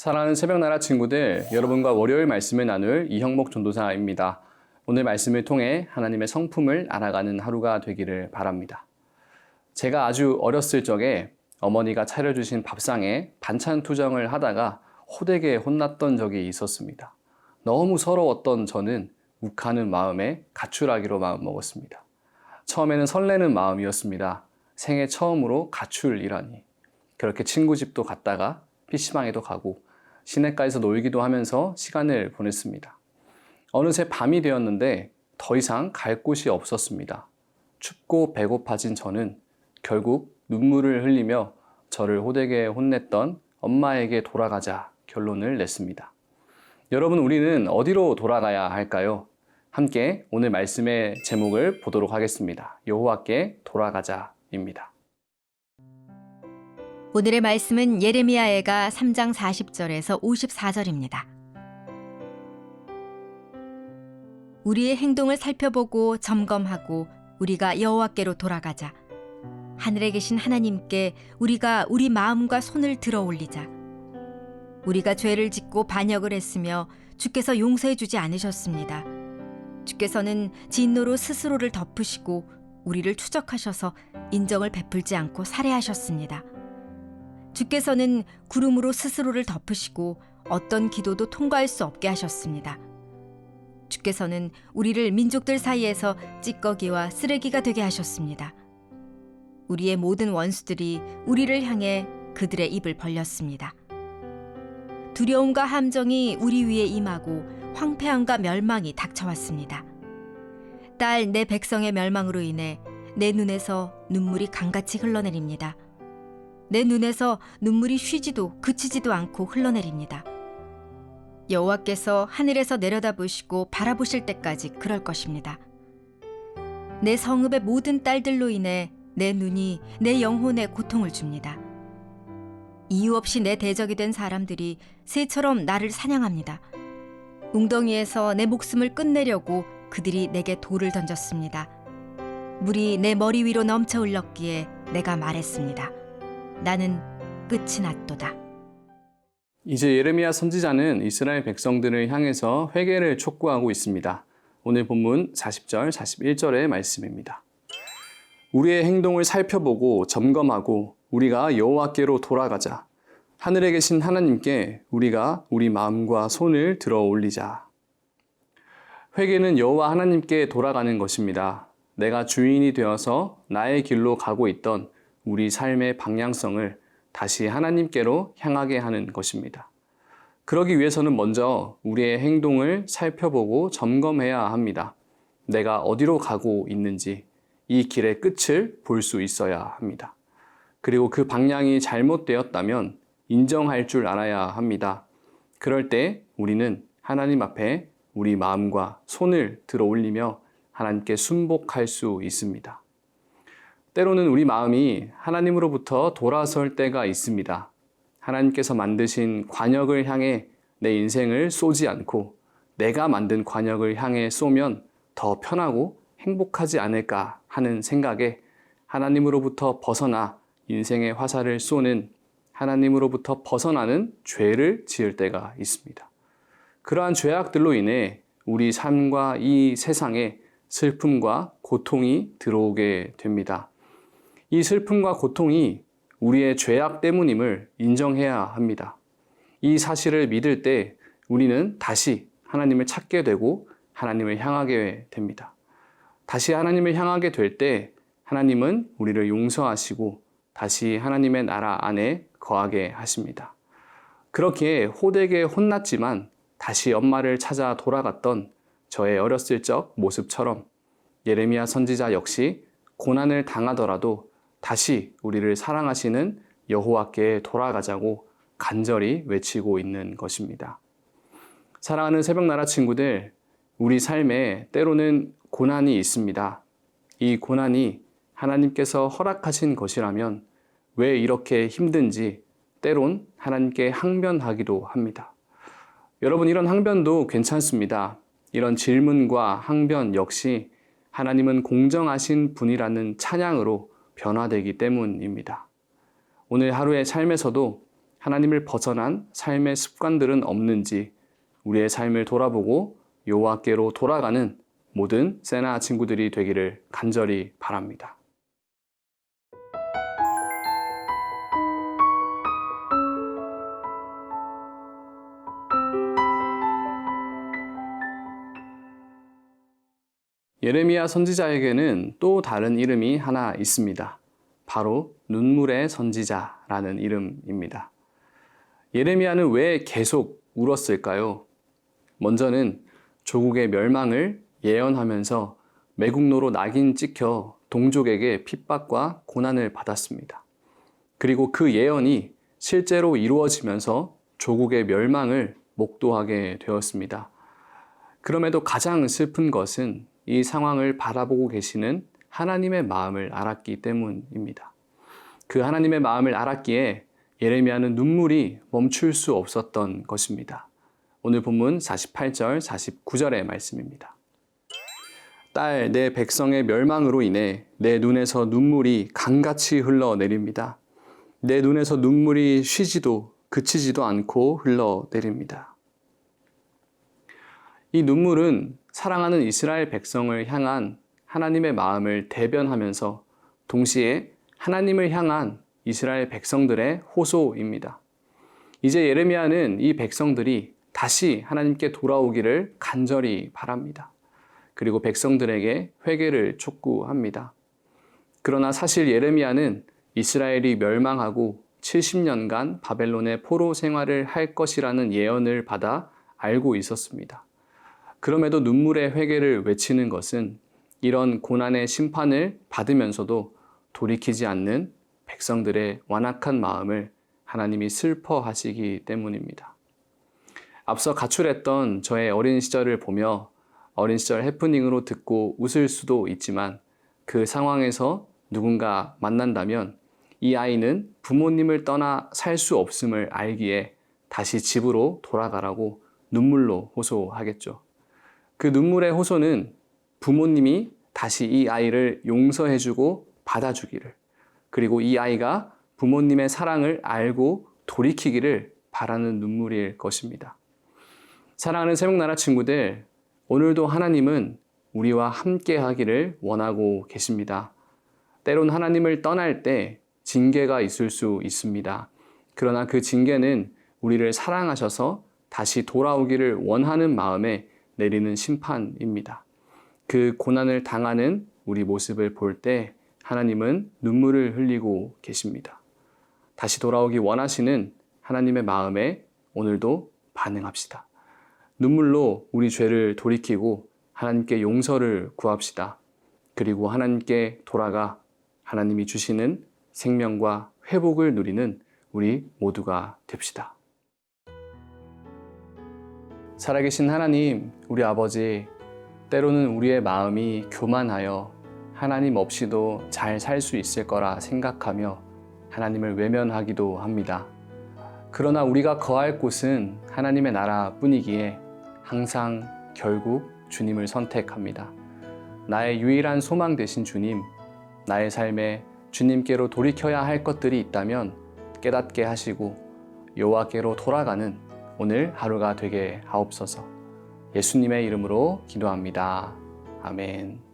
사랑하는 새벽나라 친구들, 여러분과 월요일 말씀을 나눌 이형목 전도사입니다. 오늘 말씀을 통해 하나님의 성품을 알아가는 하루가 되기를 바랍니다. 제가 아주 어렸을 적에 어머니가 차려주신 밥상에 반찬 투정을 하다가 호되게 혼났던 적이 있었습니다. 너무 서러웠던 저는 욱하는 마음에 가출하기로 마음먹었습니다. 처음에는 설레는 마음이었습니다. 생애 처음으로 가출이라니. 그렇게 친구 집도 갔다가 PC방에도 가고 시내가에서 놀기도 하면서 시간을 보냈습니다. 어느새 밤이 되었는데 더 이상 갈 곳이 없었습니다. 춥고 배고파진 저는 결국 눈물을 흘리며 저를 호되게 혼냈던 엄마에게 돌아가자 결론을 냈습니다. 여러분, 우리는 어디로 돌아가야 할까요? 함께 오늘 말씀의 제목을 보도록 하겠습니다. 여호와께 돌아가자입니다. 오늘의 말씀은 예레미야애가 3장 40절에서 54절입니다. 우리의 행동을 살펴보고 점검하고 우리가 여호와께로 돌아가자. 하늘에 계신 하나님께 우리가 우리 마음과 손을 들어 올리자. 우리가 죄를 짓고 반역을 했으며 주께서 용서해 주지 않으셨습니다. 주께서는 진노로 스스로를 덮으시고 우리를 추적하셔서 인정을 베풀지 않고 살해하셨습니다. 주께서는 구름으로 스스로를 덮으시고 어떤 기도도 통과할 수 없게 하셨습니다. 주께서는 우리를 민족들 사이에서 찌꺼기와 쓰레기가 되게 하셨습니다. 우리의 모든 원수들이 우리를 향해 그들의 입을 벌렸습니다. 두려움과 함정이 우리 위에 임하고 황폐함과 멸망이 닥쳐왔습니다. 딸 내 백성의 멸망으로 인해 내 눈에서 눈물이 강같이 흘러내립니다. 내 눈에서 눈물이 쉬지도 그치지도 않고 흘러내립니다. 여호와께서 하늘에서 내려다보시고 바라보실 때까지 그럴 것입니다. 내 성읍의 모든 딸들로 인해 내 눈이 내 영혼에 고통을 줍니다. 이유 없이 내 대적이 된 사람들이 새처럼 나를 사냥합니다. 웅덩이에서 내 목숨을 끝내려고 그들이 내게 돌을 던졌습니다. 물이 내 머리 위로 넘쳐 흘렀기에 내가 말했습니다. 나는 끝이 났도다. 이제 예레미야 선지자는 이스라엘 백성들을 향해서 회개를 촉구하고 있습니다. 오늘 본문 40절, 41절의 말씀입니다. 우리의 행동을 살펴보고 점검하고 우리가 여호와께로 돌아가자. 하늘에 계신 하나님께 우리가 우리 마음과 손을 들어 올리자. 회개는 여호와 하나님께 돌아가는 것입니다. 내가 주인이 되어서 나의 길로 가고 있던 우리 삶의 방향성을 다시 하나님께로 향하게 하는 것입니다. 그러기 위해서는 먼저 우리의 행동을 살펴보고 점검해야 합니다. 내가 어디로 가고 있는지 이 길의 끝을 볼 수 있어야 합니다. 그리고 그 방향이 잘못되었다면 인정할 줄 알아야 합니다. 그럴 때 우리는 하나님 앞에 우리 마음과 손을 들어 올리며 하나님께 순복할 수 있습니다. 때로는 우리 마음이 하나님으로부터 돌아설 때가 있습니다. 하나님께서 만드신 관역을 향해 내 인생을 쏘지 않고 내가 만든 관역을 향해 쏘면 더 편하고 행복하지 않을까 하는 생각에 하나님으로부터 벗어나 인생의 화살을 쏘는 하나님으로부터 벗어나는 죄를 지을 때가 있습니다. 그러한 죄악들로 인해 우리 삶과 이 세상에 슬픔과 고통이 들어오게 됩니다. 이 슬픔과 고통이 우리의 죄악 때문임을 인정해야 합니다. 이 사실을 믿을 때 우리는 다시 하나님을 찾게 되고 하나님을 향하게 됩니다. 다시 하나님을 향하게 될 때 하나님은 우리를 용서하시고 다시 하나님의 나라 안에 거하게 하십니다. 그렇게 호되게 혼났지만 다시 엄마를 찾아 돌아갔던 저의 어렸을 적 모습처럼 예레미야 선지자 역시 고난을 당하더라도 다시 우리를 사랑하시는 여호와께 돌아가자고 간절히 외치고 있는 것입니다. 사랑하는 새벽나라 친구들, 우리 삶에 때로는 고난이 있습니다. 이 고난이 하나님께서 허락하신 것이라면 왜 이렇게 힘든지 때론 하나님께 항변하기도 합니다. 여러분, 이런 항변도 괜찮습니다. 이런 질문과 항변 역시 하나님은 공정하신 분이라는 찬양으로 변화되기 때문입니다. 오늘 하루의 삶에서도 하나님을 벗어난 삶의 습관들은 없는지 우리의 삶을 돌아보고 여호와께로 돌아가는 모든 세나 친구들이 되기를 간절히 바랍니다. 예레미야 선지자에게는 또 다른 이름이 하나 있습니다. 바로 눈물의 선지자라는 이름입니다. 예레미야는 왜 계속 울었을까요? 먼저는 조국의 멸망을 예언하면서 매국노로 낙인 찍혀 동족에게 핍박과 고난을 받았습니다. 그리고 그 예언이 실제로 이루어지면서 조국의 멸망을 목도하게 되었습니다. 그럼에도 가장 슬픈 것은 이 상황을 바라보고 계시는 하나님의 마음을 알았기 때문입니다. 그 하나님의 마음을 알았기에 예레미야는 눈물이 멈출 수 없었던 것입니다. 오늘 본문 48절, 49절의 말씀입니다. 딸, 내 백성의 멸망으로 인해 내 눈에서 눈물이 강같이 흘러내립니다. 내 눈에서 눈물이 쉬지도 그치지도 않고 흘러내립니다. 이 눈물은 사랑하는 이스라엘 백성을 향한 하나님의 마음을 대변하면서 동시에 하나님을 향한 이스라엘 백성들의 호소입니다. 이제 예레미야는 이 백성들이 다시 하나님께 돌아오기를 간절히 바랍니다. 그리고 백성들에게 회개를 촉구합니다. 그러나 사실 예레미야는 이스라엘이 멸망하고 70년간 바벨론의 포로 생활을 할 것이라는 예언을 받아 알고 있었습니다. 그럼에도 눈물의 회개를 외치는 것은 이런 고난의 심판을 받으면서도 돌이키지 않는 백성들의 완악한 마음을 하나님이 슬퍼하시기 때문입니다. 앞서 가출했던 저의 어린 시절을 보며 어린 시절 해프닝으로 듣고 웃을 수도 있지만 그 상황에서 누군가 만난다면 이 아이는 부모님을 떠나 살 수 없음을 알기에 다시 집으로 돌아가라고 눈물로 호소하겠죠. 그 눈물의 호소는 부모님이 다시 이 아이를 용서해주고 받아주기를, 그리고 이 아이가 부모님의 사랑을 알고 돌이키기를 바라는 눈물일 것입니다. 사랑하는 새벽나라 친구들, 오늘도 하나님은 우리와 함께 하기를 원하고 계십니다. 때론 하나님을 떠날 때 징계가 있을 수 있습니다. 그러나 그 징계는 우리를 사랑하셔서 다시 돌아오기를 원하는 마음에 내리는 심판입니다. 그 고난을 당하는 우리 모습을 볼 때 하나님은 눈물을 흘리고 계십니다. 다시 돌아오기 원하시는 하나님의 마음에 오늘도 반응합시다. 눈물로 우리 죄를 돌이키고 하나님께 용서를 구합시다. 그리고 하나님께 돌아가 하나님이 주시는 생명과 회복을 누리는 우리 모두가 됩시다. 살아계신 하나님, 우리 아버지, 때로는 우리의 마음이 교만하여 하나님 없이도 잘 살 수 있을 거라 생각하며 하나님을 외면하기도 합니다. 그러나 우리가 거할 곳은 하나님의 나라뿐이기에 항상 결국 주님을 선택합니다. 나의 유일한 소망 되신 주님, 나의 삶에 주님께로 돌이켜야 할 것들이 있다면 깨닫게 하시고 여호와께로 돌아가는 오늘 하루가 되게 하옵소서. 예수님의 이름으로 기도합니다. 아멘.